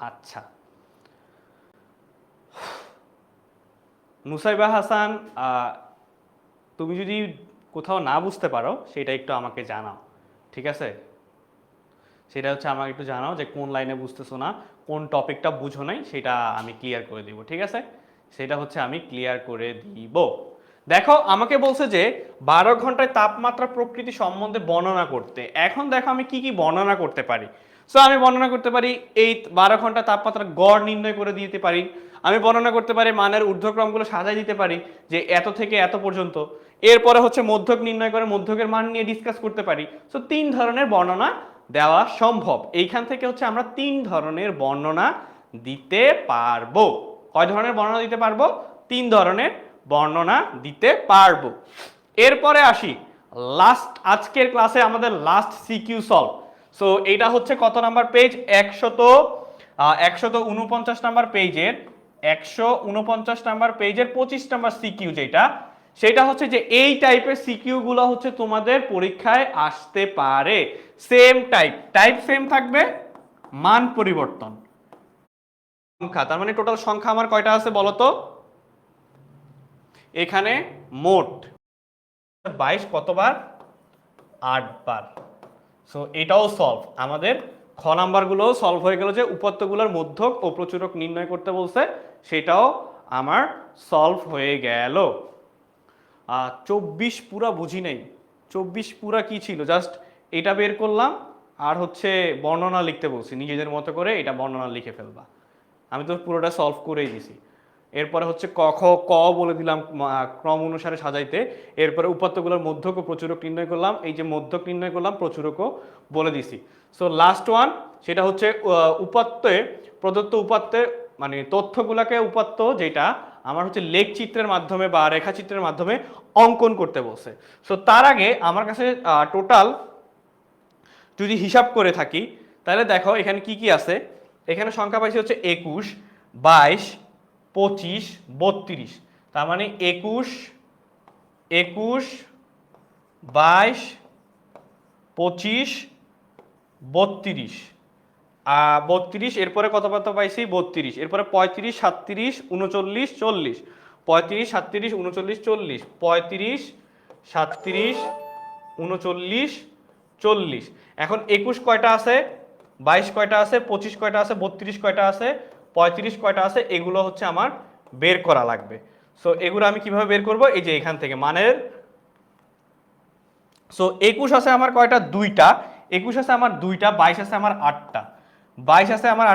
আচ্ছা, নুসাইবা হাসান, তুমি যদি কোথাও না বুঝতে পারো সেটা একটু আমাকে জানাও, ঠিক আছে? সেটা হচ্ছে আমাকে একটু জানাও যে কোন লাইনে বুঝতেছো না, কোন টপিকটা বুঝো নাই, সেটা আমি ক্লিয়ার করে দিব, ঠিক আছে? সেটা হচ্ছে আমি ক্লিয়ার করে দিব। দেখো আমাকে বলছে যে 12 ঘন্টায় তাপমাত্রা প্রকৃতি সম্বন্ধে বর্ণনা করতে। এখন দেখো আমি কি কি বর্ণনা করতে পারি। সো আমি বর্ণনা করতে পারি এই 12 ঘন্টা তাপমাত্রা গড় নির্ণয় করে দিতে পারি। আমি বর্ণনা করতে পারি মানের ঊর্ধ্বক্রমগুলো সাজাই দিতে পারি যে এত থেকে এত পর্যন্ত। এরপরে হচ্ছে মধ্যক নির্ণয় করে মধ্যকের মান নিয়ে ডিসকাস করতে পারি। সো 3 ধরনের বর্ণনা দেওয়া সম্ভব। এইখান থেকে হচ্ছে আমরা 3 ধরনের বর্ণনা দিতে পারবো। কয় ধরনের বর্ণনা দিতে পারবো? 3 ধরনের বর্ণনা দিতে পারবো। এরপরে আসি লাস্ট, আজকের ক্লাসে আমাদের লাস্ট সিকিউ সলভ। সো এটা হচ্ছে কত নাম্বার পেজ? 149 নাম্বার পেজের 149 নাম্বার পেজের 25 নাম্বার সিকিউ যেটা, সেটা হচ্ছে যে এই টাইপের সিকিউ গুলো হচ্ছে তোমাদের পরীক্ষায় আসতে পারে। সেম টাইপ সেম থাকবে, মান পরিবর্তন। সংখ্যা, তার মানে টোটাল সংখ্যা আমার কয়টা আছে বলো তো? এখানে মোট 22 কতবার? 8 বার। সো এটাও সলভ। আমাদের খ নাম্বারগুলো সলভ হয়ে গেল, যে উপাত্তগুলোর মধ্যক ও প্রচুরক নির্ণয় করতে বলছে, সেটাও আমার সলভ হয়ে গেল। 24 পুরা বুঝি নাই। 24 পুরা কি ছিল? জাস্ট এটা বের করলাম আর হচ্ছে বর্ণনা লিখতে বলছি, নিজেদের মতো করে এটা বর্ণনা লিখে ফেলবা। আমি তো পুরোটা সলভ করেই দিছি। এরপরে হচ্ছে ক খ ক বলে দিলাম ক্রম অনুসারে সাজাইতে। এরপরে উপাত্তগুলোর মধ্যক ও প্রচুরক নির্ণয় করলাম, এই যে মধ্যক নির্ণয় করলাম, প্রচুরকও বলে দিছি। সো লাস্ট ওয়ান, সেটা হচ্ছে উপাত্তে প্রদত্ত উপাত্তে মানে তথ্যগুলোকে উপাত্ত যেটা আমার হচ্ছে লেখচিত্রের মাধ্যমে বা রেখাচিত্রের মাধ্যমে অঙ্কন করতে বলছে। সো তার আগে আমার কাছে টোটাল যদি হিসাব করে থাকি, তাহলে দেখো এখানে কি কি আছে। এখানে সংখ্যা পাইছি হচ্ছে 21, 22, 25, 32। তার মানে 21, 22, 25, 32। 32, এরপরে কত কত পাইছি? 32, এরপরে 35, 37, 39, 40। 35, 37, 39, 40, 35, 37, 39, 40। এখন 21 কয়টা আছে, 22 কয়টা আছে, 25 কয়টা আছে, 32 কয়টা আছে, 35 কয়টা আছে, এগুলো হচ্ছে আমার বের করা লাগবে। সো এগুলো আমি কিভাবে বের করব? এই যে এখান থেকে মানের। সো 21 আছে আমার কয়টা? 2টা। 21 আছে আমার 2টা, 22 আছে আমার 8টা। 22 আছে আমার